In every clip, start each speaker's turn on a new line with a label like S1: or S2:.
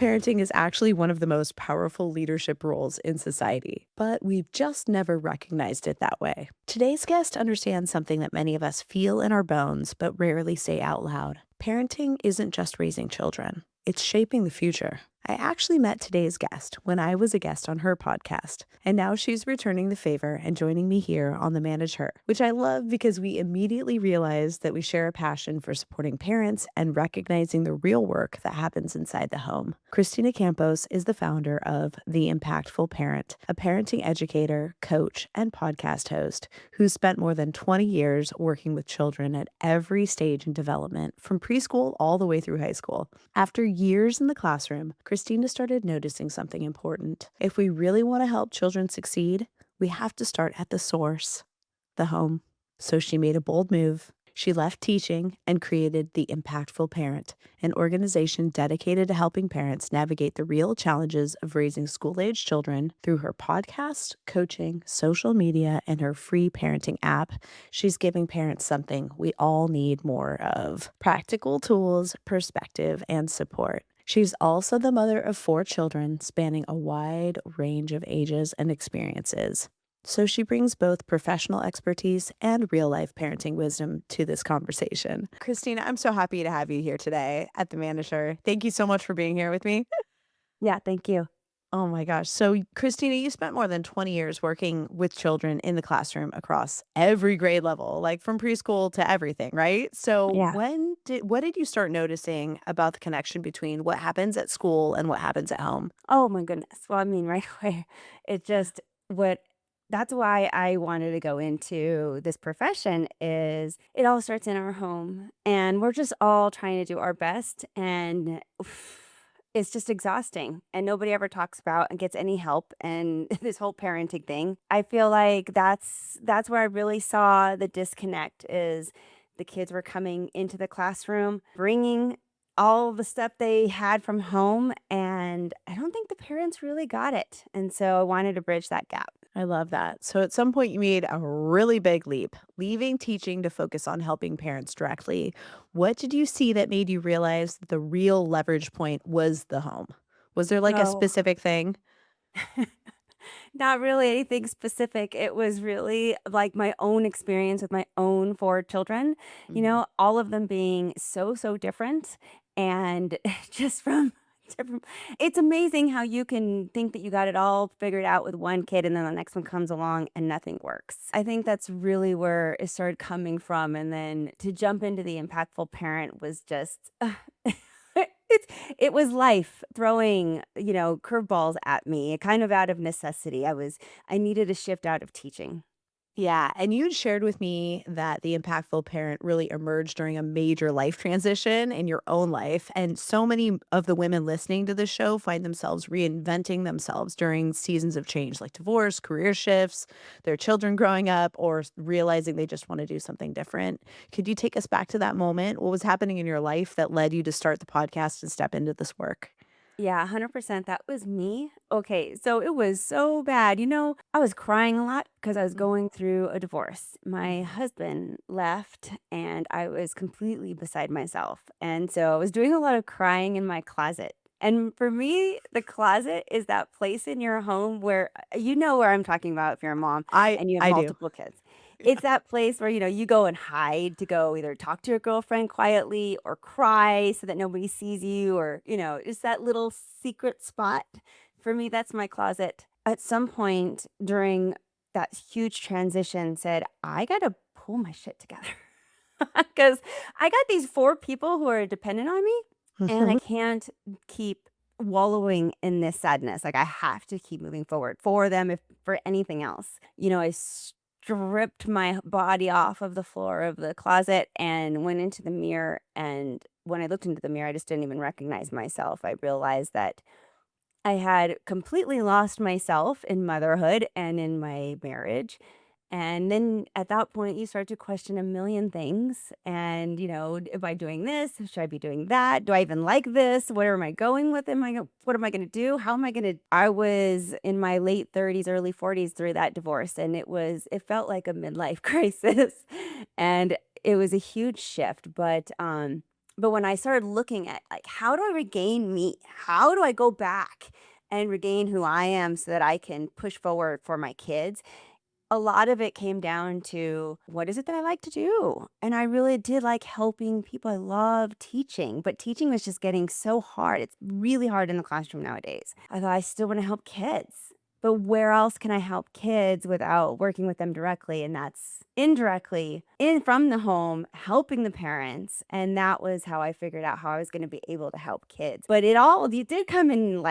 S1: parenting is actually one of the most powerful leadership roles in society, but we've just never recognized it that way. Today's guest understands something that many of us feel in our bones but rarely say out loud. Parenting isn't just raising children, it's shaping the future. I actually met today's guest when I was a guest on her podcast, and now she's returning the favor and joining me here on the Manage Her, which I love because we immediately realized that we share a passion for supporting parents and recognizing the real work that happens inside the home. Kristina Campos is the founder of The Impactful Parent, a parenting educator, coach, and podcast host who's spent more than 20 years working with children at every stage in development, from preschool all the way through high school. After years in the classroom, Kristina started noticing something important. If we really want to help children succeed, we have to start at the source, the home. So she made a bold move. She left teaching and created The Impactful Parent, an organization dedicated to helping parents navigate the real challenges of raising school-age children through her podcast, coaching, social media, and her free parenting app. She's giving parents something we all need more of: practical tools, perspective, and support. She's also the mother of 4 children spanning a wide range of ages and experiences. So she brings both professional expertise and real-life parenting wisdom to this conversation. Kristina, I'm so happy to have you here today at the Manager. Thank you so much for being here with me.
S2: Yeah, thank you.
S1: Oh my gosh. So, Kristina, you spent more than 20 years working with children in the classroom across every grade level, like from preschool to everything, right? So,
S2: Yeah.
S1: what did you start noticing about the connection between what happens at school and what happens at home?
S2: Oh my goodness. Well, I mean, right away, it just what that's why I wanted to go into this profession is it all starts in our home and we're just all trying to do our best and it's just exhausting and nobody ever talks about and gets any help and this whole parenting thing. I feel like that's where I really saw the disconnect is the kids were coming into the classroom bringing all the stuff they had from home, and I don't think the parents really got it, and so I wanted to bridge that gap.
S1: I love that. So, at some point, you made a really big leap, leaving teaching to focus on helping parents directly. What did you see that made you realize that the real leverage point was the home? Was there like a
S2: Oh,
S1: specific thing?
S2: not really anything specific. It was really, like, my own experience with my own 4 children, all of them being so, so different, and just from different it's amazing how you can think that you got it all figured out with one kid, and then the next one comes along and nothing works. I think that's really where it started coming from, and then to jump into the impactful parent was just it's it was life throwing, curveballs at me, kind of out of necessity. I needed a shift out of teaching.
S1: Yeah, and you had shared with me that the impactful parent really emerged during a major life transition in your own life. And so many of the women listening to the show find themselves reinventing themselves during seasons of change, like divorce, career shifts, their children growing up, or realizing they just want to do something different. Could you take us back to that moment? What was happening in your life that led you to start the podcast and step into this work?
S2: Yeah, 100%. That was me. Okay, so it was so bad. I was crying a lot because I was going through a divorce. My husband left and I was completely beside myself. And so I was doing a lot of crying in my closet. And for me, the closet is that place in your home where you know where I'm talking about if you're a mom and you have
S1: I do.
S2: multiple kids. It's that place where, you go and hide to go either talk to your girlfriend quietly or cry so that nobody sees you or, just that little secret spot. For me, that's my closet. At some point during that huge transition said, I got to pull my shit together because I got these 4 people who are dependent on me and I can't keep wallowing in this sadness. Like I have to keep moving forward for them if for anything else. I stripped my body off of the floor of the closet and went into the mirror, and when I looked into the mirror, I just didn't even recognize myself. I realized that I had completely lost myself in motherhood and in my marriage. And then at that point, you start to question a million things. And, am I doing this? Should I be doing that? Do I even like this? Where am I going with it? What am I going to do? How am I going to? I was in my late 30s, early 40s through that divorce. And it felt like a midlife crisis. And it was a huge shift. But But when I started looking at, like, how do I regain me? How do I go back and regain who I am so that I can push forward for my kids? A lot of it came down to what is it that I like to do? And I really did like helping people. I love teaching, but teaching was just getting so hard. It's really hard in the classroom nowadays. I thought I still want to help kids. But where else can I help kids without working with them directly? And that's indirectly in from the home, helping the parents. And that was how I figured out how I was going to be able to help kids. But it did come in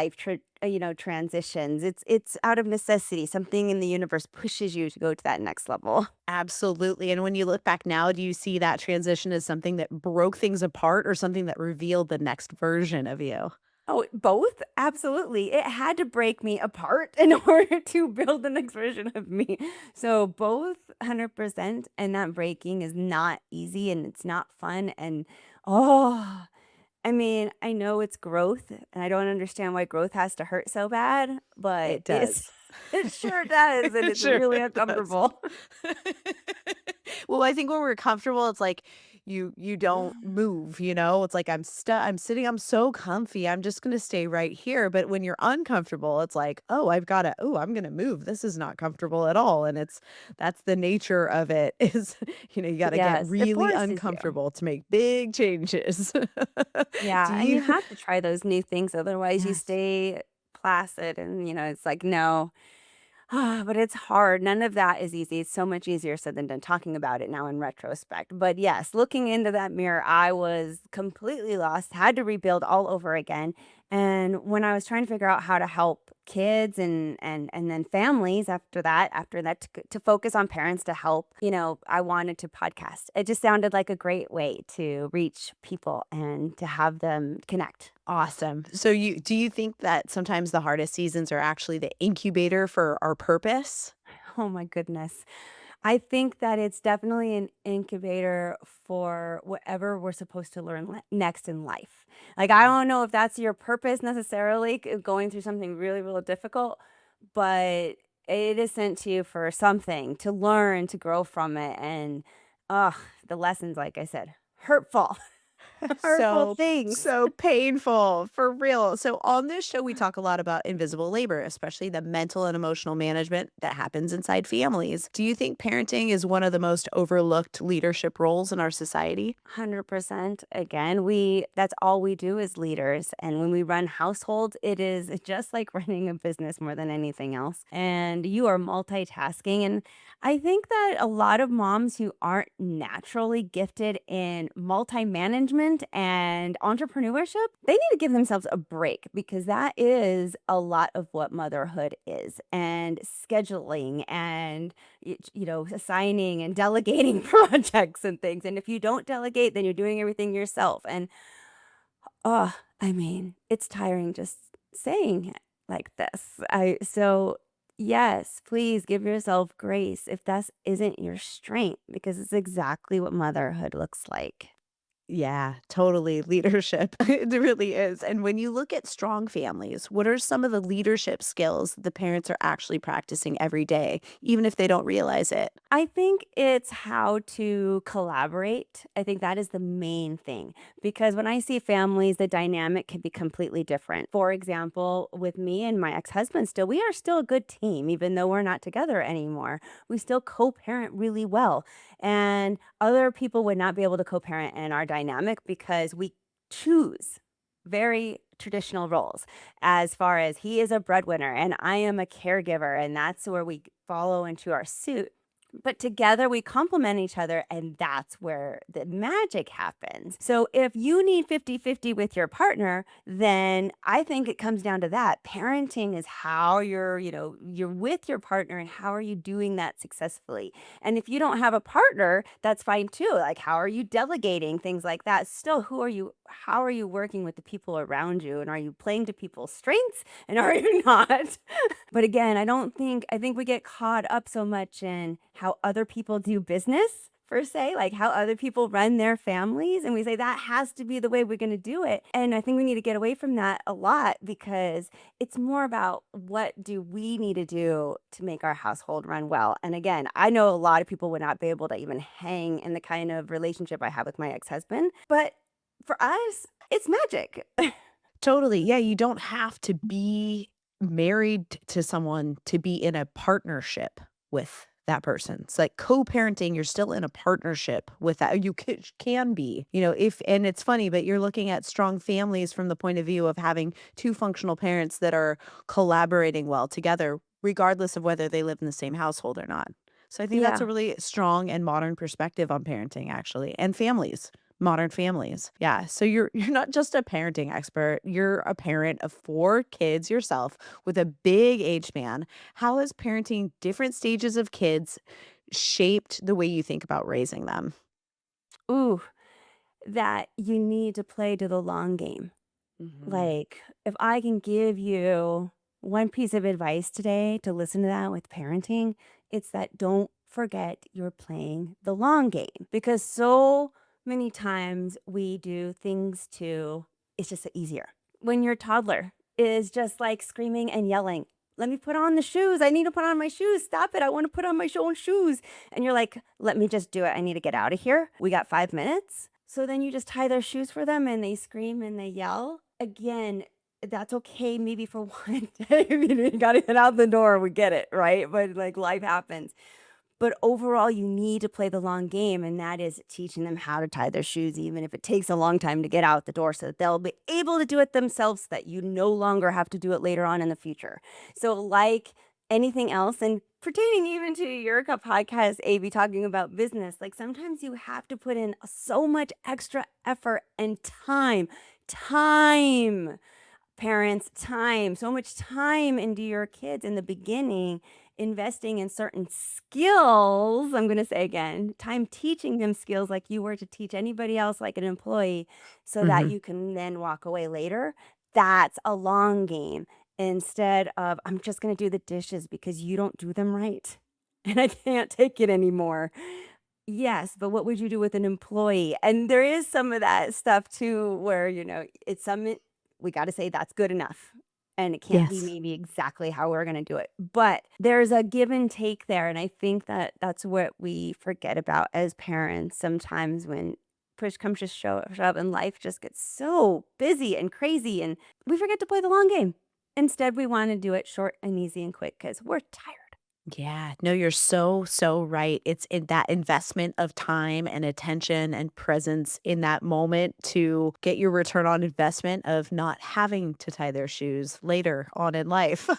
S2: transitions. It's out of necessity. Something in the universe pushes you to go to that next level.
S1: Absolutely. And when you look back now, do you see that transition as something that broke things apart or something that revealed the next version of you?
S2: Oh, both? Absolutely. It had to break me apart in order to build the next version of me. So both 100%, and that breaking is not easy and it's not fun and oh, I mean, I know it's growth and I don't understand why growth has to hurt so bad, but
S1: It does.
S2: it sure does and
S1: It
S2: it's
S1: sure
S2: really
S1: does.
S2: uncomfortable.
S1: Well, I think when we're comfortable, it's like you don't move, you know? It's like I'm sitting, I'm so comfy. I'm just gonna stay right here. But when you're uncomfortable, it's like, oh, I'm gonna move. This is not comfortable at all. And that's the nature of it is, you gotta get
S2: Yes, it
S1: really
S2: forces you.
S1: uncomfortable to make big changes. Do
S2: Yeah, and you
S1: you
S2: have to try those new things, otherwise you
S1: Yes.
S2: stay placid and, it's like, "No." But it's hard. None of that is easy. It's so much easier said than done talking about it now in retrospect. But yes, looking into that mirror, I was completely lost, had to rebuild all over again. And when I was trying to figure out how to help kids and then families after that to focus on parents to help, I wanted to podcast. It just sounded like a great way to reach people and to have them connect.
S1: Awesome. So do you think that sometimes the hardest seasons are actually the incubator for our purpose?
S2: Oh my goodness. I think that it's definitely an incubator for whatever we're supposed to learn next in life. Like, I don't know if that's your purpose necessarily, going through something really, really difficult, but it is sent to you for something to learn, to grow from it. And, the lessons, like I said, hurtful, hurtful
S1: So,
S2: things.
S1: so painful for real. So, on this show, we talk a lot about invisible labor, especially the mental and emotional management that happens inside families. Do you think parenting is one of the most overlooked leadership roles in our society?
S2: 100%. Again, that's all we do as leaders. And when we run households, it is just like running a business more than anything else. And you are multitasking. And I think that a lot of moms who aren't naturally gifted in multi management and entrepreneurship, they need to give themselves a break because that is a lot of what motherhood is and scheduling and assigning and delegating projects and things. And if you don't delegate, then you're doing everything yourself. And I mean, it's tiring just saying it like this. So yes, please give yourself grace if that isn't your strength because it's exactly what motherhood looks like.
S1: Yeah, totally. Leadership. It really is. And when you look at strong families, what are some of the leadership skills that the parents are actually practicing every day, even if they don't realize it?
S2: I think it's how to collaborate. I think that is the main thing because when I see families, the dynamic can be completely different. For example, with me and my ex-husband still, we are still a good team, even though we're not together anymore. We still co-parent really well. And other people would not be able to co-parent in our dynamic because we choose very traditional roles as far as he is a breadwinner and I am a caregiver and that's where we follow into our suit, but together we complement each other and that's where the magic happens. So if you need 50-50 with your partner, then I think it comes down to that. Parenting is how you're with your partner and how are you doing that successfully. And if you don't have a partner, that's fine too. Like how are you delegating things like that? Still, how are you working with the people around you and are you playing to people's strengths and are you not? But again, I think we get caught up so much in how other people do business per se, like how other people run their families. And we say that has to be the way we're going to do it. And I think we need to get away from that a lot because it's more about what do we need to do to make our household run well. And again, I know a lot of people would not be able to even hang in the kind of relationship I have with my ex husband, but For us, it's magic.
S1: Totally. Yeah, you don't have to be married to someone to be in a partnership with that person. It's like co-parenting, you're still in a partnership with that. You can be, if, and it's funny, but you're looking at strong families from the point of view of having two functional parents that are collaborating well together, regardless of whether they live in the same household or not. So I think that's a
S2: Yeah.
S1: really strong and modern perspective on parenting, actually, and families. Modern families. Yeah. So you're not just a parenting expert, you're a parent of 4 kids yourself with a big age span. How has parenting different stages of kids shaped the way you think about raising them?
S2: Ooh, that you need to play to the long game.
S1: Mhm.
S2: Like, if I can give you one piece of advice today to listen to that with parenting, it's that don't forget you're playing the long game because so many times we do things to, it's just easier. When your toddler is just like screaming and yelling, let me put on the shoes. I need to put on my shoes. Stop it. I want to put on my own shoes. And you're like, let me just do it. I need to get out of here. We got 5 minutes. So then you just tie their shoes for them and they scream and they yell. Again, that's okay maybe for one day. You gotta get out the door. We get it, right? But like life happens. But overall, you need to play the long game, and that is teaching them how to tie their shoes, even if it takes a long time to get out the door, so that they'll be able to do it themselves, so that you no longer have to do it later on in the future. So, like anything else, and pertaining even to your podcast, AB, talking about business, like sometimes you have to put in so much extra effort and time parents time, so much time into your kids in the beginning, investing in certain skills. I'm going to say again, time teaching them skills like you were to teach anybody else, like an employee, so that
S1: Mhm.
S2: you can then walk away later. That's a long game instead of, I'm just going to do the dishes because you don't do them right. And I can't take it anymore. Yes, but what would you do with an employee? And there is some of that stuff too where, it's some we gotta say that's good enough, and it can't be
S1: Yes.
S2: maybe exactly how we're gonna do it, but there's a give and take there, and I think that that's what we forget about as parents sometimes when push comes to shove and life just gets so busy and crazy, and we forget to play the long game. Instead, we wanna do it short and easy and quick because 'cause we're tired.
S1: Yeah, no, you're so, so right. It's in that investment of time and attention and presence in that moment to get your return on investment of not having to tie their shoes later on in life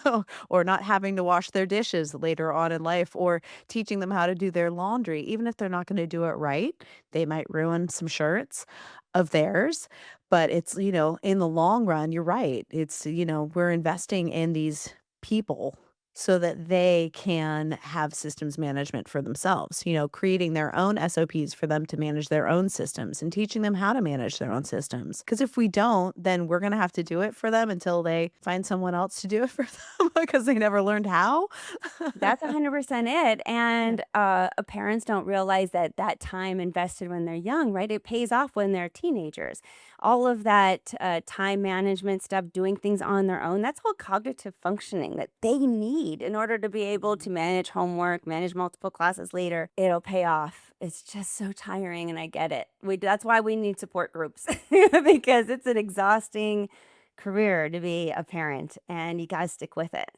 S1: or not having to wash their dishes later on in life or teaching them how to do their laundry. Even if they're not going to do it right, they might ruin some shirts of theirs. But it's, in the long run, you're right. It's, we're investing in these people so that they can have systems management for themselves, creating their own SOPs for them to manage their own systems and teaching them how to manage their own systems. Because if we don't, then we're going to have to do it for them until they find someone else to do it for them because they never learned how.
S2: That's 100% it,
S1: Yeah.
S2: and, parents don't realize that that time invested when they're young, right? It pays off when they're teenagers. All of that, time management stuff, doing things on their own, that's all cognitive functioning that they need in order to be able
S1: Mhm.
S2: to manage homework, manage multiple classes later. It'll pay off. It's just so tiring, and I get it. That's why we need support groups because it's an exhausting career to be a parent, and you gotta stick with it.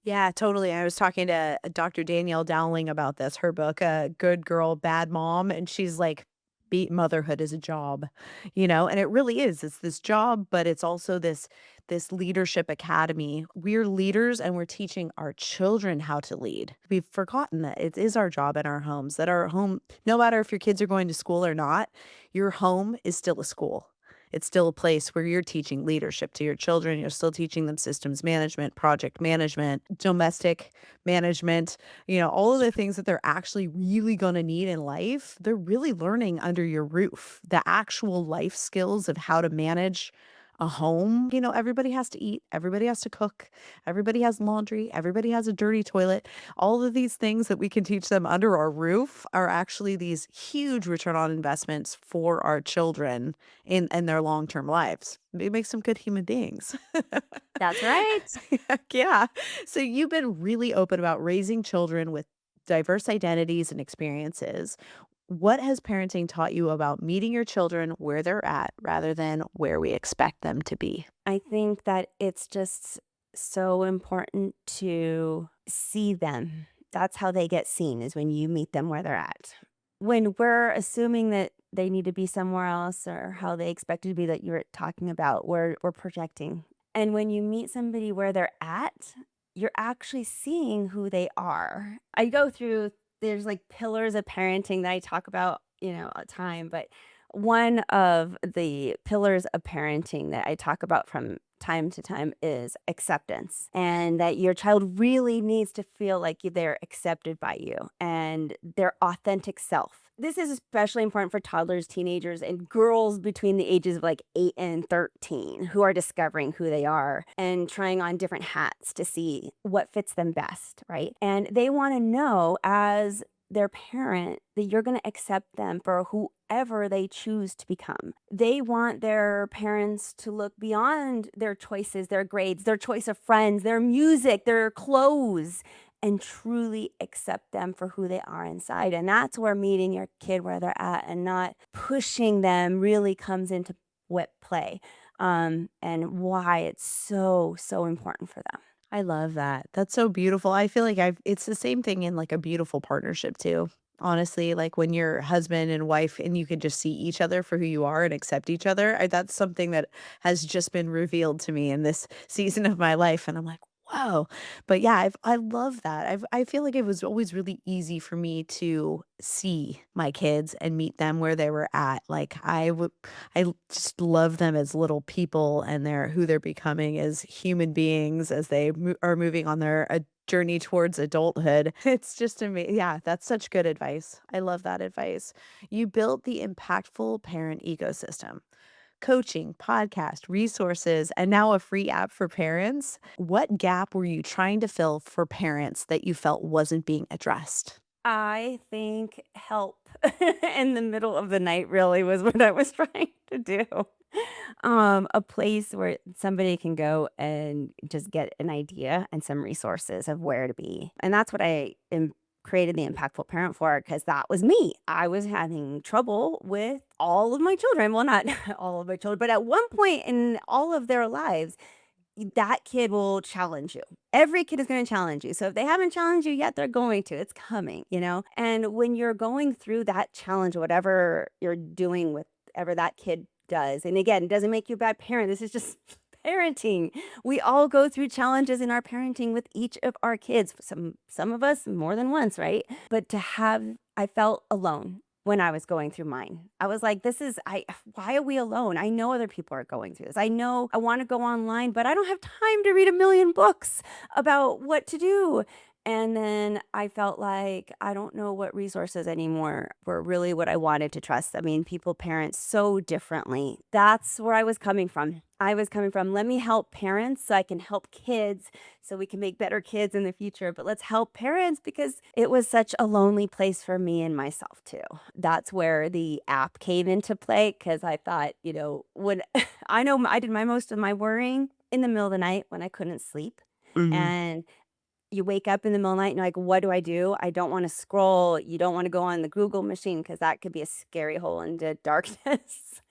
S1: Yeah, totally. I was talking to Dr. Danielle Dowling about this, her book, Good Girl, Bad Mom. And she's like, motherhood is a job, and it really is. It's this job, but it's also this leadership academy. We're leaders and we're teaching our children how to lead. We've forgotten that it is our job in our homes, that our home, no matter if your kids are going to school or not, your home is still a school. It's still a place where you're teaching leadership to your children. You're still teaching them systems management, project management, domestic management, all of the things that they're actually really going to need in life. They're really learning under your roof, the actual life skills of how to manage a home. Everybody has to eat, everybody has to cook, everybody has laundry, everybody has a dirty toilet. All of these things that we can teach them under our roof are actually these huge return on investments for our children in their long-term lives. It makes them good human beings.
S2: That's right.
S1: Heck yeah. So you've been really open about raising children with diverse identities and experiences. What has parenting taught you about meeting your children where they're at rather than where we expect them to be?
S2: I think that it's just so important to see them. That's how they get seen, is when you meet them where they're at. When we're assuming that they need to be somewhere else or how they expect to be that you're talking about, we're projecting. And when you meet somebody where they're at, you're actually seeing who they are. I go through there's like pillars of parenting that I talk about, all the time, but one of the pillars of parenting that I talk about from time to time is acceptance, and that your child really needs to feel like they're accepted by you and their authentic self. This is especially important for toddlers, teenagers, and girls between the ages of like 8 and 13 who are discovering who they are and trying on different hats to see what fits them best, right? And they want to know, as their parent, that you're going to accept them for whoever they choose to become. They want their parents to look beyond their choices, their grades, their choice of friends, their music, their clothes, and truly accept them for who they are inside. And that's where meeting your kid where they're at and not pushing them really comes into what play, and why it's so, so important for them.
S1: I love that. That's so beautiful. I feel like it's the same thing in like a beautiful partnership too. Honestly, like when you're husband and wife and you can just see each other for who you are and accept each other. That's something that has just been revealed to me in this season of my life. And I'm like, whoa. But yeah, I love that. I feel like it was always really easy for me to see my kids and meet them where they were at. Like just love them as little people and who they're becoming as human beings as they are moving on their journey towards adulthood. It's just amazing. Yeah, that's such good advice. I love that advice. You built the impactful parent ecosystem, coaching, podcast, resources, and now a free app for parents. What gap were you trying to fill for parents that you felt wasn't being addressed?
S2: I think help in the middle of the night really was what I was trying to do. A place where somebody can go and just get an idea and some resources of where to be. And that's what I created the Impactful Parent for, because that was me. I was having trouble with all of my children. Well, not all of my children, but at one point in all of their lives, that kid will challenge you. Every kid is going to challenge you. So if they haven't challenged you yet, they're going to. It's coming. And when you're going through that challenge, whatever you're doing with whatever that kid does, and again, it doesn't make you a bad parent. This is just parenting. We all go through challenges in our parenting with each of our kids. Some of us more than once, right? But I felt alone when I was going through mine. I was like, why are we alone? I know other people are going through this. I know I want to go online, but I don't have time to read a million books about what to do. And then I felt like I don't know what resources anymore were really what I wanted to trust. I mean, people parent so differently. That's where I was coming from. I was coming from, let me help parents so I can help kids so we can make better kids in the future. But let's help parents because it was such a lonely place for me and myself too. That's where the app came into play, because I thought, when I know I did my most of my worrying in the middle of the night when I couldn't sleep.
S1: Mhm.
S2: And you wake up in the middle of the night and you're like, what do I do? I don't want to scroll. You don't want to go on the Google machine because that could be a scary hole into darkness.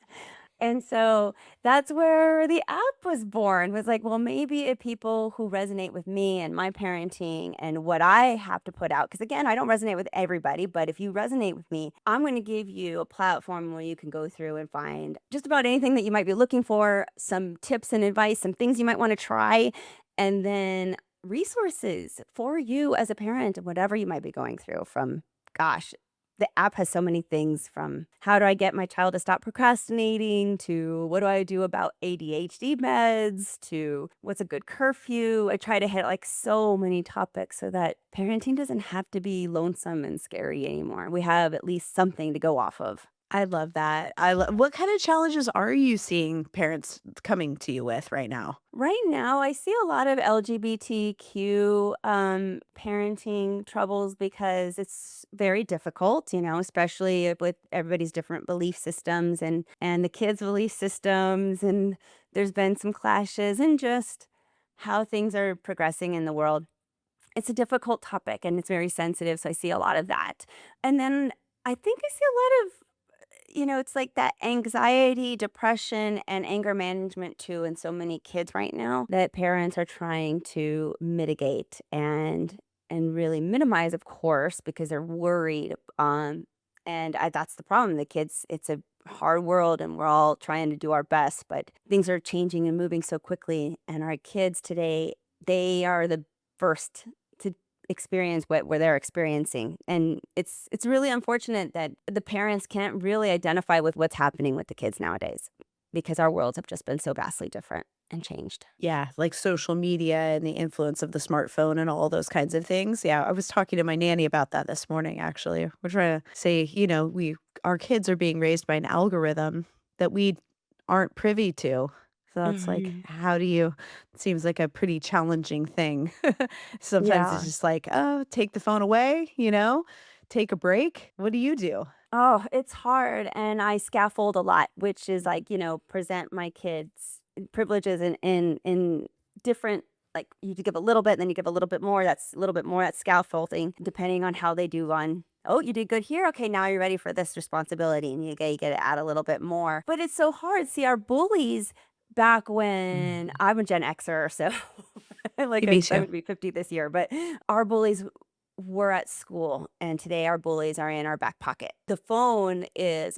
S2: And so that's where the app was born, was like, well, maybe if people who resonate with me and my parenting and what I have to put out, because again, I don't resonate with everybody, but if you resonate with me, I'm going to give you a platform where you can go through and find just about anything that you might be looking for, some tips and advice, some things you might want to try, and then resources for you as a parent and whatever you might be going through. From, gosh, the app has so many things, from how do I get my child to stop procrastinating, to what do I do about ADHD meds, to what's a good curfew. I try to hit like so many topics so that parenting doesn't have to be lonesome and scary anymore. We have at least something to go off of.
S1: I love that. What kind of challenges are you seeing parents coming to you with right now?
S2: Right now, I see a lot of LGBTQ parenting troubles because it's very difficult, especially with everybody's different belief systems and the kids' belief systems. And there's been some clashes and just how things are progressing in the world. It's a difficult topic and it's very sensitive. So I see a lot of that. And then I think I see a lot of, it's like that anxiety, depression, and anger management too in so many kids right now that parents are trying to mitigate and really minimize, of course, because they're worried. That's the problem. The kids, it's a hard world, and we're all trying to do our best, but things are changing and moving so quickly. And our kids today, they are the first to experience what they're experiencing, and it's really unfortunate that the parents can't really identify with what's happening with the kids nowadays because our worlds have just been so vastly different and changed.
S1: Yeah, like social media and the influence of the smartphone and all those kinds of things. Yeah, I was talking to my nanny about that this morning, actually. We're trying to say, our kids are being raised by an algorithm that we aren't privy to. So that's like,
S2: Mhm.
S1: how do you, it seems like a pretty challenging thing. Sometimes it's
S2: Yeah.
S1: just like, oh, take the phone away, take a break. What do you do?
S2: Oh, it's hard, and I scaffold a lot, which is like, present my kids privileges in different, like, you give a little bit, then you give a little bit more, that's a little bit more, that's scaffolding, depending on how they do on, "Oh, you did good here? Okay, now you're ready for this responsibility," and you get to add a little bit more. But it's so hard. See, our bullies back when
S1: Mhm.
S2: I'm a Gen Xer, so like
S1: Me
S2: I'm
S1: too.
S2: gonna be 50 this year, but our bullies were at school, and today our bullies are in our back pocket. The phone is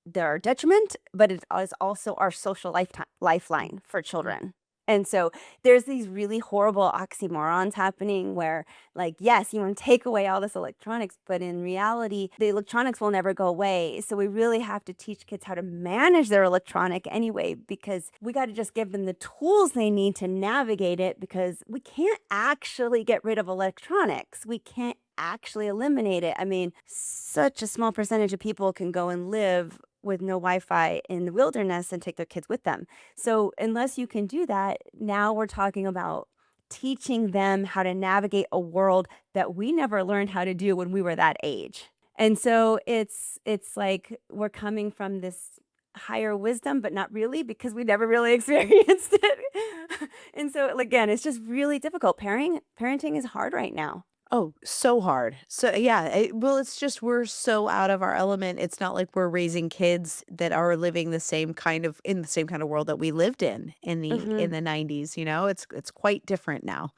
S2: their detriment, but it is also our social lifeline for children. And so there's these really horrible oxymorons happening where, like, yes, you want to take away all this electronics, but in reality, the electronics will never go away. So we really have to teach kids how to manage their electronic anyway, because we got to just give them the tools they need to navigate it, because we can't actually get rid of electronics. We can't actually eliminate it. I mean, such a small percentage of people can go and live with no Wi-Fi in the wilderness and take their kids with them. So unless you can do that, now we're talking about teaching them how to navigate a world that we never learned how to do when we were that age. And so it's like we're coming from this higher wisdom, but not really because we never really experienced it. And so again, it's just really difficult. Parenting is hard right now.
S1: Oh, so hard. So yeah, well, it's just we're so out of our element. It's not like we're raising kids that are living the same kind of in the same kind of world that we lived in the
S2: Mhm.
S1: in the 90s, you know? It's quite different now.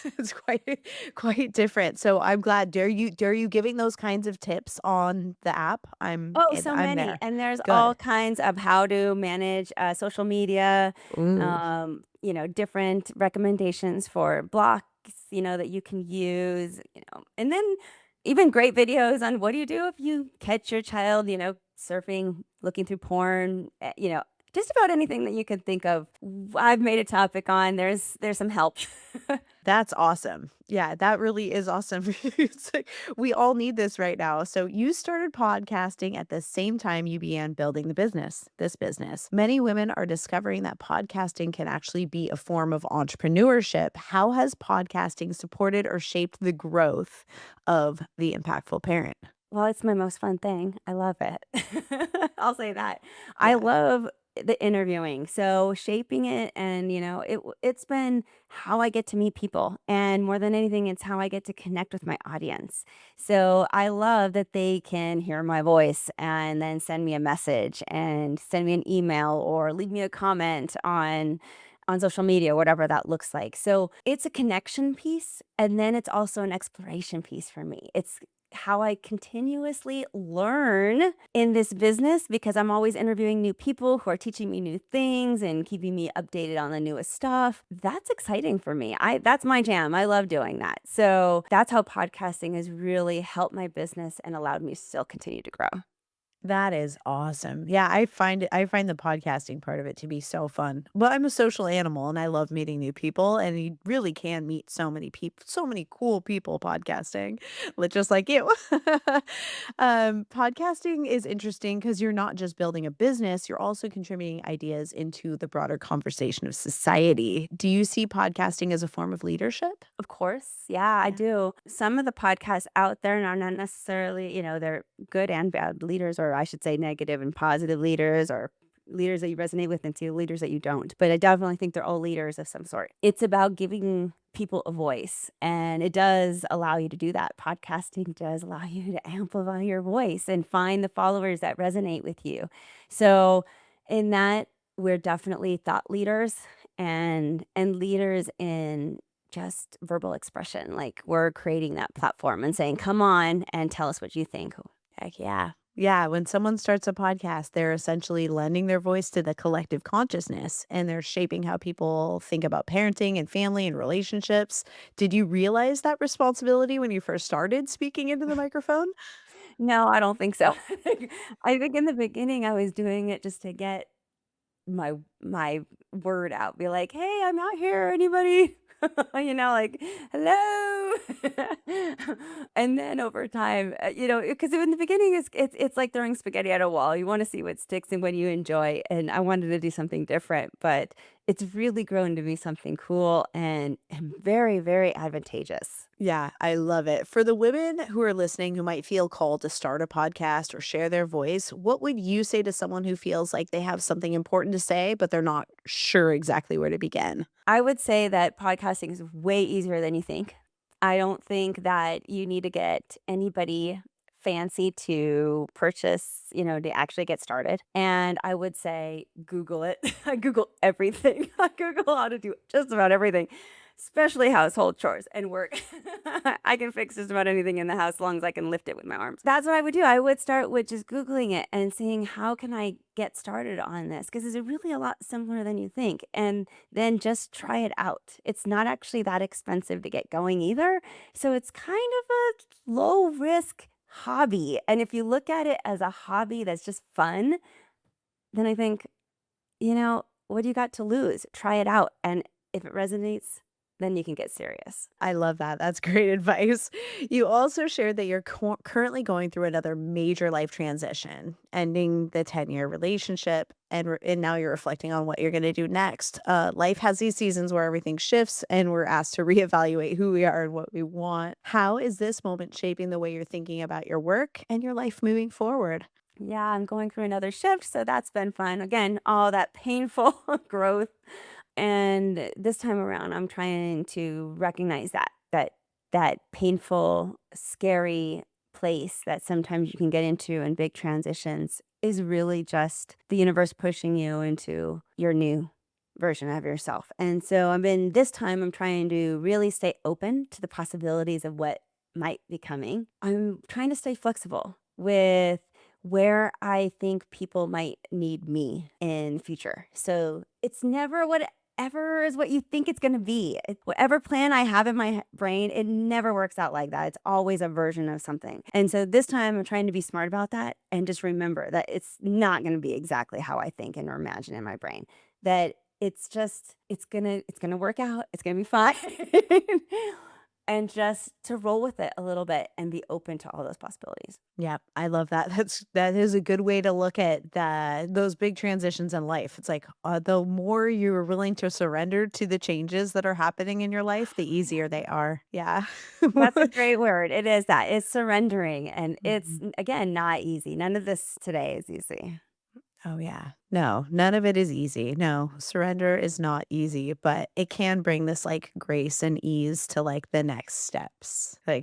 S1: It's quite different. So I'm glad. Dare you giving those kinds of tips on the app?
S2: Oh, so
S1: I'm
S2: many,
S1: there.
S2: and there's all
S1: Good.
S2: kinds of how to manage, social media,
S1: Ooh.
S2: different recommendations for blocks, that you can use, and then even great videos on what do you do if you catch your child, surfing, looking through porn, just about anything that you can think of. I've made a topic on. There's some help.
S1: That's awesome. Yeah, that really is awesome. It's like, we all need this right now. So you started podcasting at the same time you began building this business. Many women are discovering that podcasting can actually be a form of entrepreneurship. How has podcasting supported or shaped the growth of the impactful parent?
S2: Well, it's my most fun thing. I love it. I'll say that. I
S1: Yeah.
S2: love the interviewing. So shaping it, and it's been how I get to meet people, and more than anything it's how I get to connect with my audience. So I love that they can hear my voice and then send me a message and send me an email or leave me a comment on social media, whatever that looks like. So it's a connection piece, and then it's also an exploration piece for me. It's how I continuously learn in this business because I'm always interviewing new people who are teaching me new things and keeping me updated on the newest stuff. That's exciting for me. That's my jam. I love doing that. So that's how podcasting has really helped my business and allowed me to still continue to grow.
S1: That is awesome. Yeah, I find the podcasting part of it to be so fun. Well, I'm a social animal and I love meeting new people and you really can meet so many people, so many cool people podcasting, just like you. Podcasting is interesting because you're not just building a business, you're also contributing ideas into the broader conversation of society. Do you see podcasting as a form of leadership?
S2: Of course. Yeah, I
S1: Yeah.
S2: do. Some of the podcasts out there are not necessarily, they're good and bad leaders, or I should say negative and positive leaders, or leaders that you resonate with and to leaders that you don't. But I definitely think they're all leaders of some sort. It's about giving people a voice, and it does allow you to do that. Podcasting does allow you to amplify your voice and find the followers that resonate with you. So in that, we're definitely thought leaders and leaders in just verbal expression. Like, we're creating that platform and saying, "Come on and tell us what you think."
S1: Heck yeah. Yeah, when someone starts a podcast, they're essentially lending their voice to the collective consciousness and they're shaping how people think about parenting and family and relationships. Did you realize that responsibility when you first started speaking into the microphone?
S2: No, I don't think so. I think in the beginning, I was doing it just to get my word out, be like, "Hey, I'm out here, anybody?" Like, "Hello?" And then over time, because in the beginning, it's like throwing spaghetti at a wall. You wanna see what sticks and what you enjoy, and I wanted to do something different, but it's really grown to be something cool and very, very advantageous.
S1: Yeah, I love it. For the women who are listening who might feel called to start a podcast or share their voice, what would you say to someone who feels like they have something important to say, but they're not sure exactly where to begin?
S2: I would say that podcasting is way easier than you think. I don't think that you need to get anybody fancy to purchase, to actually get started. And I would say Google it. I Google everything. I Google how to do just about everything, especially household chores and work. I can fix just about anything in the house as long as I can lift it with my arms. That's what I would do. I would start with just Googling it and seeing how can I get started on this, because it's really a lot simpler than you think. And then just try it out. It's not actually that expensive to get going either. So it's kind of a low risk hobby. And if you look at it as a hobby that's just fun, then I think, what do you got to lose? Try it out. And if it resonates, then you can get serious.
S1: I love that. That's great advice. You also shared that you're currently going through another major life transition, ending the 10-year relationship, and now you're reflecting on what you're going to do next. Life has these seasons where everything shifts and we're asked to reevaluate who we are and what we want. How is this moment shaping the way you're thinking about your work and your life moving forward?
S2: Yeah, I'm going through another shift, so that's been fun. Again, all that painful growth. And this time around, I'm trying to recognize that painful, scary place that sometimes you can get into in big transitions is really just the universe pushing you into your new version of yourself. And so this time I'm trying to really stay open to the possibilities of what might be coming. I'm trying to stay flexible with where I think people might need me in future. So it's never whatever is what you think it's going to be. Whatever plan I have in my brain, it never works out like that. It's always a version of something. And so this time I'm trying to be smart about that and just remember that it's not going to be exactly how I think and or imagine in my brain. That it's gonna work out. It's gonna be fine. And just to roll with it a little bit and be open to all those possibilities.
S1: Yeah, I love that. That is a good way to look at those big transitions in life. It's like the more you're willing to surrender to the changes that are happening in your life, the easier they are. Yeah.
S2: That's a great word. It is that. It's surrendering, and it's,
S1: Mhm.
S2: again, not easy. None of this today is easy.
S1: Oh, yeah. No, none of it is easy. No, surrender is not easy, but it can bring this like grace and ease to like the next steps. I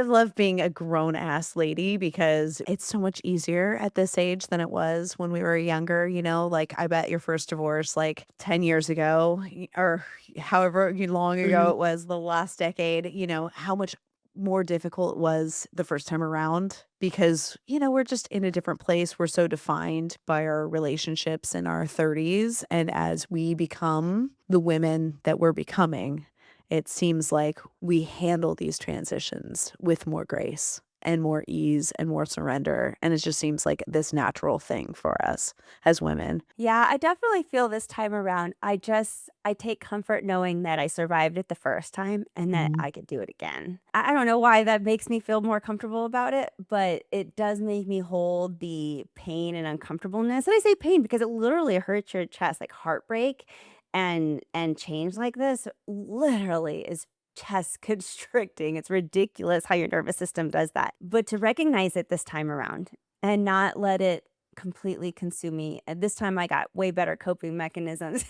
S1: love being a grown ass lady because it's so much easier at this age than it was when we were younger. Like I bet your first divorce, like 10 years ago or however long ago
S2: Mhm.
S1: it was, the last decade, how much more difficult it was the first time around because, we're just in a different place. We're so defined by our relationships in our 30s. And as we become the women that we're becoming, it seems like we handle these transitions with more grace and more ease and more surrender. And it just seems like this natural thing for us as women.
S2: Yeah, I definitely feel this time around. I take comfort knowing that I survived it the first time and that
S1: Mhm.
S2: I could do it again. I don't know why that makes me feel more comfortable about it, but it does make me hold the pain and uncomfortableness. And I say pain because it literally hurts your chest, like heartbreak and change like this literally is chest constricting. It's ridiculous how your nervous system does that. But to recognize it this time around and not let it completely consume me. And this time I got way better coping mechanisms,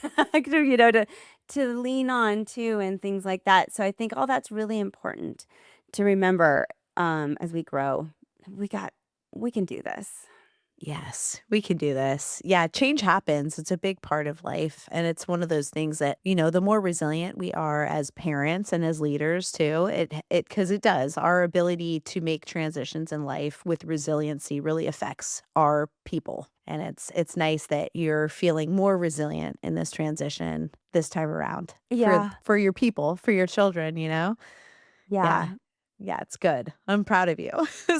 S2: to lean on too and things like that. So I think all that's really important to remember as we grow. We got we can do this.
S1: Yes, we can do this. Yeah, change happens. It's a big part of life. And it's one of those things that, the more resilient we are as parents and as leaders too, because it does, our ability to make transitions in life with resiliency really affects our people. And it's nice that you're feeling more resilient in this transition this time around
S2: Yeah.
S1: for your people, for your children. Yeah.
S2: Yeah.
S1: Yeah, it's good. I'm proud of you.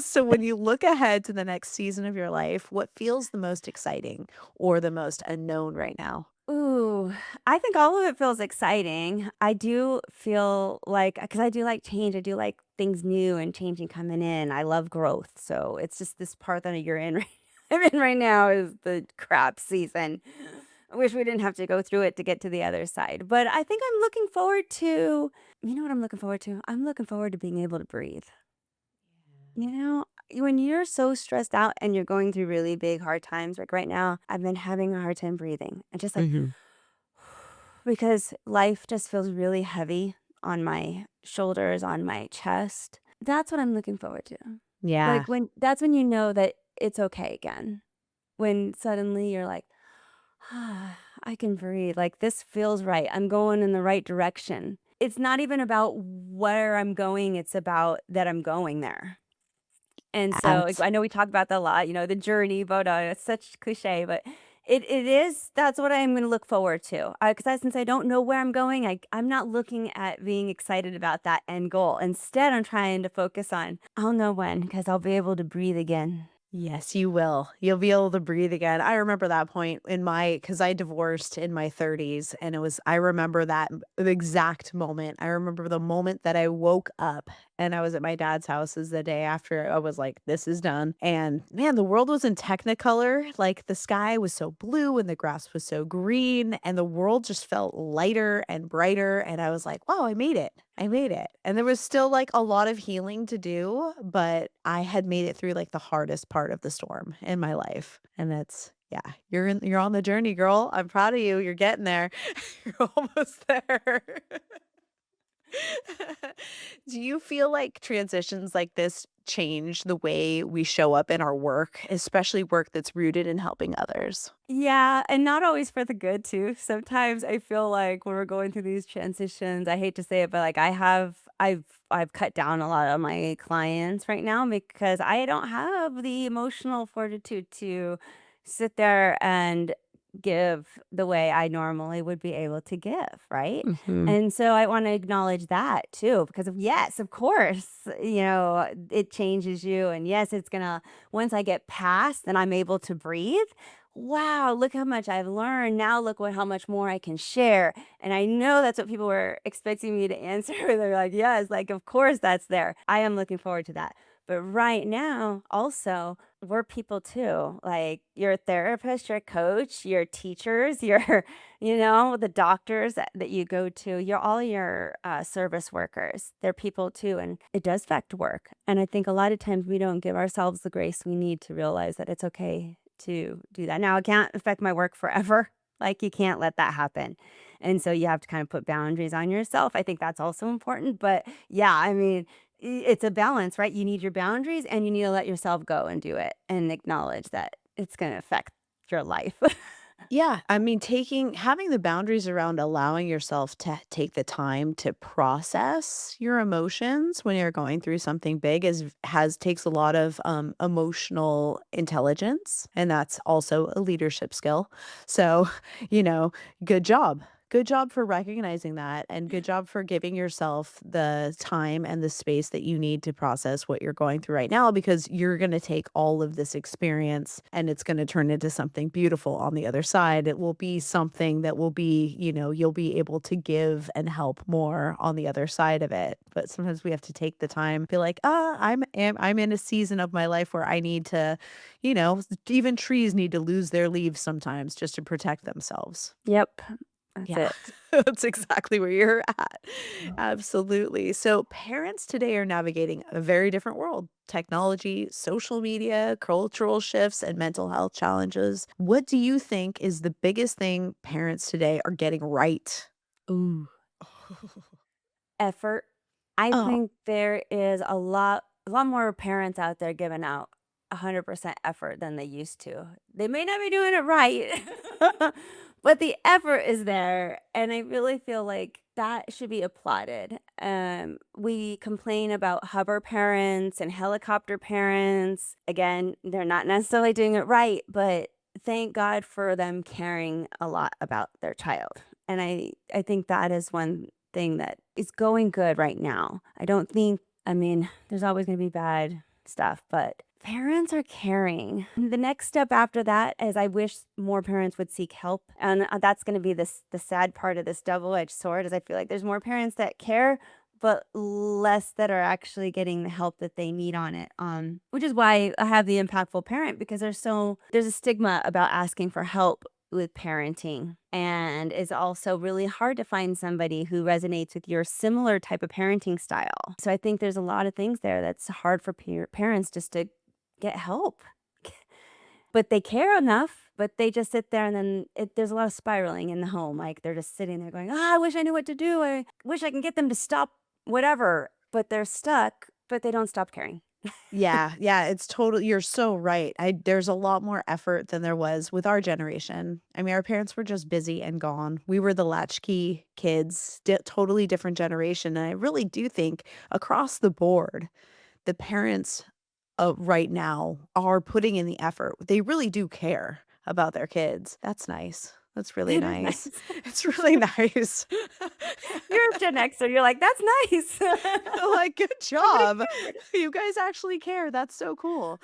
S1: So when you look ahead to the next season of your life, what feels the most exciting or the most unknown right now?
S2: Ooh, I think all of it feels exciting. I do feel like because I do like change, I do like things new and changing coming in. I love growth. So it's just this part that you're in I'm in right now is the crap season. I wish we didn't have to go through it to get to the other side. But I think I'm looking forward to you know what I'm looking forward to? I'm looking forward to being able to breathe. You know, when you're so stressed out and you're going through really big, hard times, like right now, I've been having a hard time breathing and just like,
S1: Mhm.
S2: because life just feels really heavy on my shoulders, on my chest. That's what I'm looking forward to.
S1: Yeah.
S2: Like that's when you know that it's okay again. When suddenly you're like, ah, I can breathe. Like this feels right. I'm going in the right direction. It's not even about where I'm going, it's about that I'm going there. And so, like,
S1: Abs
S2: I know we talk about that a lot, the journey, but, it's such cliche, but it is that's what I'm gonna look forward to, because since I don't know where I'm going, I'm not looking at being excited about that end goal. Instead, I'm trying to focus on, I'll know when, because 'cause I'll be able to breathe again.
S1: Yes, you will. You'll be able to breathe again. I remember that point because I divorced in my 30s, and I remember the exact moment. I remember the moment that I woke up and I was at my dad's house is the day after I was like, this is done. And man, the world was in Technicolor. Like the sky was so blue and the grass was so green, and the world just felt lighter and brighter. And I was like, wow, I made it. I made it. And there was still like a lot of healing to do, but I had made it through like the hardest part of the storm in my life. And yeah, you're on the journey, girl. I'm proud of you. You're getting there. You're almost there. Do you feel like transitions like this change the way we show up in our work, especially work that's rooted in helping others?
S2: Yeah, and not always for the good too. Sometimes I feel like when we're going through these transitions, I hate to say it, but like I've cut down a lot of my clients right now because I don't have the emotional fortitude to sit there and give the way I normally would be able to give, right?
S1: Mhm.
S2: And so I want to acknowledge that too, because yes, of course, it changes you. And yes, it's gonna, once I get past and I'm able to breathe, wow, look how much I've learned. Now look how much more I can share. And I know that's what people were expecting me to answer. They're like, yes, like, of course that's there. I am looking forward to that. But right now, also, we're people too. Like, you're a therapist, you're a coach, you're teachers, you're, the doctors that you go to, you're all your service workers. They're people too. And it does affect work. And I think a lot of times we don't give ourselves the grace we need to realize that it's okay to do that. Now, it can't affect my work forever. Like, you can't let that happen. And so you have to kind of put boundaries on yourself. I think that's also important. But yeah, I mean, it's a balance, right? You need your boundaries and you need to let yourself go and do it and acknowledge that it's going to affect your life.
S1: Yeah, I mean, having the boundaries around allowing yourself to take the time to process your emotions when you're going through something big takes a lot of emotional intelligence, and that's also a leadership skill. So, you know, good job. Good job for recognizing that, and good job for giving yourself the time and the space that you need to process what you're going through right now, because you're going to take all of this experience and it's going to turn into something beautiful on the other side. It will be something that will be, you'll be able to give and help more on the other side of it. But sometimes we have to take the time, be like, I'm in a season of my life where I need to, even trees need to lose their leaves sometimes just to protect themselves.
S2: Yep. That's
S1: Yeah,
S2: it.
S1: that's exactly where you're at. Absolutely. So, parents today are navigating a very different world: technology, social media, cultural shifts, and mental health challenges. What do you think is the biggest thing parents today are getting right?
S2: Ooh. Effort. I
S1: Oh,
S2: think there is a lot more parents out there giving out 100% effort than they used to. They may not be doing it right, but the effort is there, and I really feel like that should be applauded. We complain about hover parents and helicopter parents. Again, they're not necessarily doing it right, but thank God for them caring a lot about their child. And I think that is one thing that is going good right now. I don't think, I mean, there's always going to be bad stuff, but parents are caring. The next step after that is I wish more parents would seek help. And that's going to be the sad part of this double-edged sword is I feel like there's more parents that care but less that are actually getting the help that they need on it. Which is why I have the impactful parent because there's a stigma about asking for help with parenting, and it's also really hard to find somebody who resonates with your similar type of parenting style. So I think there's a lot of things there that's hard for parents just to get help. But they care enough, but they just sit there and then there's a lot of spiraling in the home. Like they're just sitting there going, I wish I knew what to do. I wish I can get them to stop whatever. But they're stuck, but they don't stop caring.
S1: yeah, yeah, it's totally you're so right. There's a lot more effort than there was with our generation. I mean, our parents were just busy and gone. We were the latchkey kids, totally different generation. And I really do think across the board, the parents right now are putting in the effort. They really do care about their kids. That's nice. That's really
S2: It is
S1: nice.
S2: nice.
S1: It's really nice.
S2: You're a Gen Xer. You're like, that's nice.
S1: Like, good
S2: Somebody
S1: job.
S2: cared.
S1: You guys actually care. That's so cool.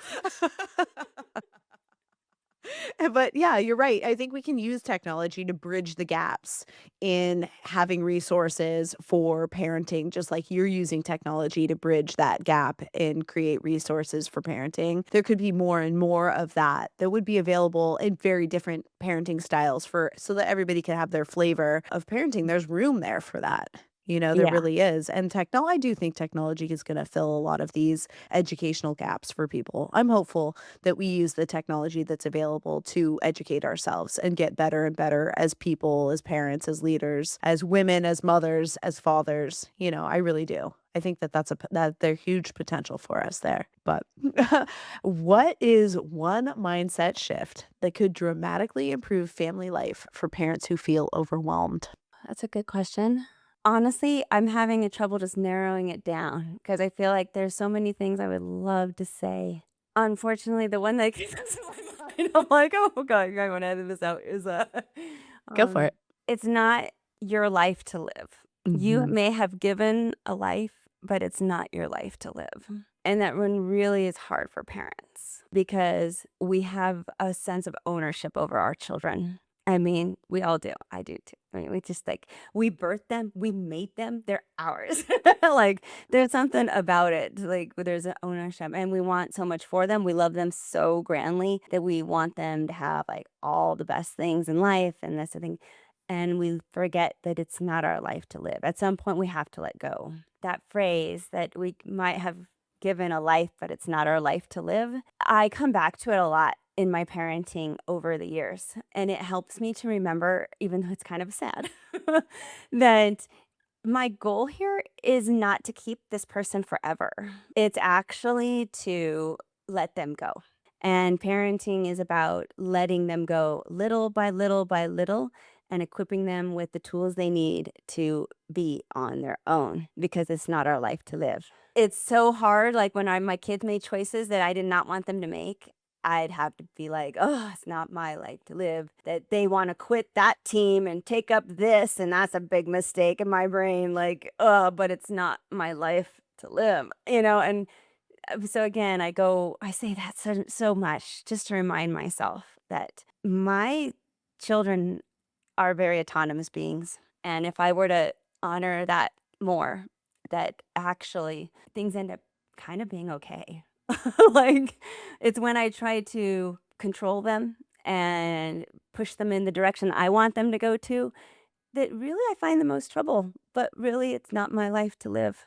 S1: But yeah, you're right. I think we can use technology to bridge the gaps in having resources for parenting, just like you're using technology to bridge that gap and create resources for parenting. There could be more and more of that would be available in very different parenting styles for so that everybody can have their flavor of parenting. There's room there for that. There
S2: Yeah.
S1: really is. And I do think technology is going to fill a lot of these educational gaps for people. I'm hopeful that we use the technology that's available to educate ourselves and get better and better as people, as parents, as leaders, as women, as mothers, as fathers. I really do. I think that there's huge potential for us there. But what is one mindset shift that could dramatically improve family life for parents who feel overwhelmed?
S2: That's a good question. Honestly, I'm having a trouble just narrowing it down because I feel like there's so many things I would love to say. Unfortunately, the one that comes to my mind, I'm like, oh god, I want to edit this out. Is
S1: Go for
S2: um,
S1: it.
S2: it's not your life to live. You
S1: Mhm.
S2: may have given a life, but it's not your life to live. And that one really is hard for parents because we have a sense of ownership over our children. I mean, we all do. I do too. I mean, we just like we birthed them, we made them, they're ours. Like there's something about it. Like there's an ownership and we want so much for them. We love them so grandly that we want them to have like all the best things in life and that's the thing. And we forget that it's not our life to live. At some point we have to let go. That phrase that we might have given a life, but it's not our life to live. I come back to it a lot in my parenting over the years, and it helps me to remember, even though it's kind of sad, that my goal here is not to keep this person forever. It's actually to let them go. And parenting is about letting them go little by little by little and equipping them with the tools they need to be on their own because it's not our life to live. It's so hard, like, when my kids made choices that I did not want them to make, I'd have to be like, "Oh, it's not my life to live," that they wanna quit that team and take up this, and that's a big mistake in my brain, like, but it's not my life to live," and, so again, I say that so much just to remind myself that my children are very autonomous beings, and if I were to honor that more, that actually things end up kind of being okay. Like, it's when I try to control them and push them in the direction I want them to go to, that really I find the most trouble, but really it's not my life to live.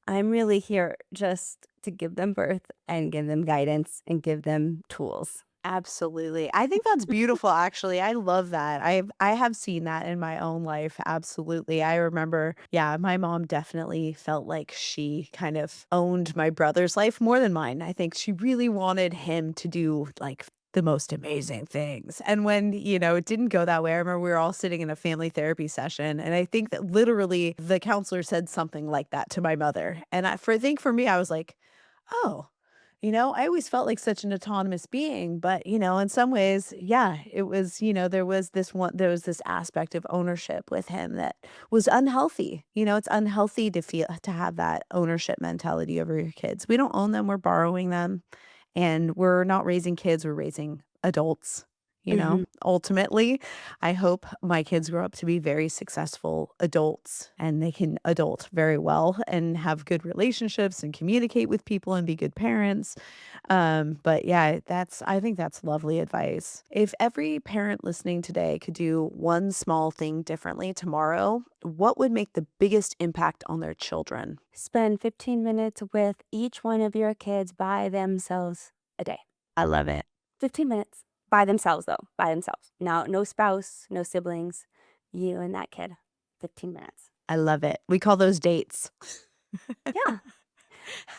S2: I'm really here just to give them birth and give them guidance and give them tools.
S1: Absolutely. I think that's beautiful, actually. I love that. I have seen that in my own life. Absolutely. I remember, yeah, my mom definitely felt like she kind of owned my brother's life more than mine. I think she really wanted him to do like the most amazing things. And when, it didn't go that way, I remember we were all sitting in a family therapy session. And I think that literally the counselor said something like that to my mother. And I think for me, I was like, oh, I always felt like such an autonomous being, but, in some ways, yeah, it was, there was this aspect of ownership with him that was unhealthy. It's unhealthy to have that ownership mentality over your kids. We don't own them, we're borrowing them, and we're not raising kids, we're raising adults.
S2: Mhm.
S1: Ultimately, I hope my kids grow up to be very successful adults and they can adult very well and have good relationships and communicate with people and be good parents. But yeah, I think that's lovely advice. If every parent listening today could do one small thing differently tomorrow, what would make the biggest impact on their children?
S2: Spend 15 minutes with each one of your kids by themselves a day.
S1: I love it.
S2: 15 minutes by themselves, though, by themselves. No spouse, no siblings, you and that kid. 15 minutes.
S1: I love it. We call those dates.
S2: Yeah.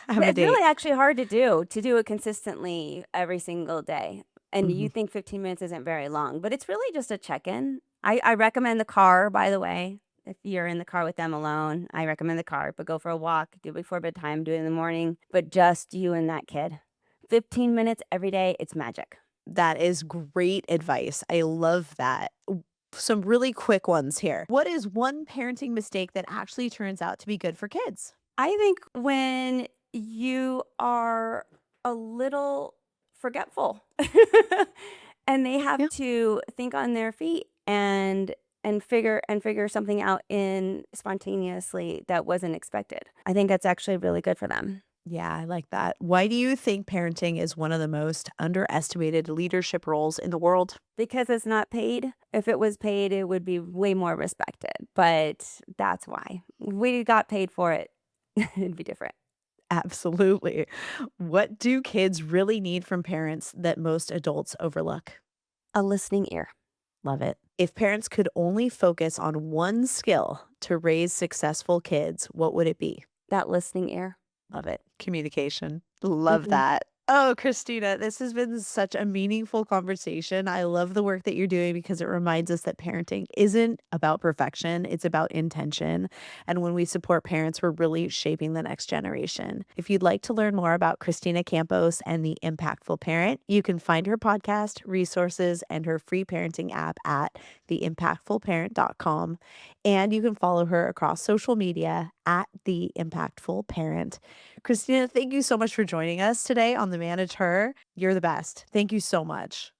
S1: Have a
S2: It's
S1: date.
S2: really actually hard to do it consistently every single day. And you
S1: Mhm.
S2: think 15 minutes isn't very long, but it's really just a check-in. I recommend the car, by the way. If you're in the car with them alone, I recommend the car, but go for a walk, do it before bedtime, do it in the morning, but just you and that kid. 15 minutes every day, it's magic.
S1: That is great advice. I love that. Some really quick ones here. What is one parenting mistake that actually turns out to be good for kids?
S2: I think when you are a little forgetful and they have
S1: Yeah.
S2: to think on their feet and figure something out in spontaneously that wasn't expected. I think that's actually really good for them
S1: Yeah, I like that. Why do you think parenting is one of the most underestimated leadership roles in the world?
S2: because it's not paid. If it was paid, it would be way more respected. But that's why we got paid for it. It'd be different.
S1: Absolutely. What do kids really need from parents that most adults overlook?
S2: A listening ear.
S1: Love it. If parents could only focus on one skill to raise successful kids, what would it be?
S2: That listening ear.
S1: Love it. Communication. Love
S2: Mhm.
S1: that. Oh, Christina, this has been such a meaningful conversation. I love the work that you're doing because it reminds us that parenting isn't about perfection, it's about intention. And when we support parents, we're really shaping the next generation. If you'd like to learn more about Kristina Campos and the Impactful Parent, you can find her podcast, resources, and her free parenting app at theimpactfulparent.com. And you can follow her across social media at The Impactful Parent. Christina, thank you so much for joining us today on the Manage Her. You're the best. Thank you so much.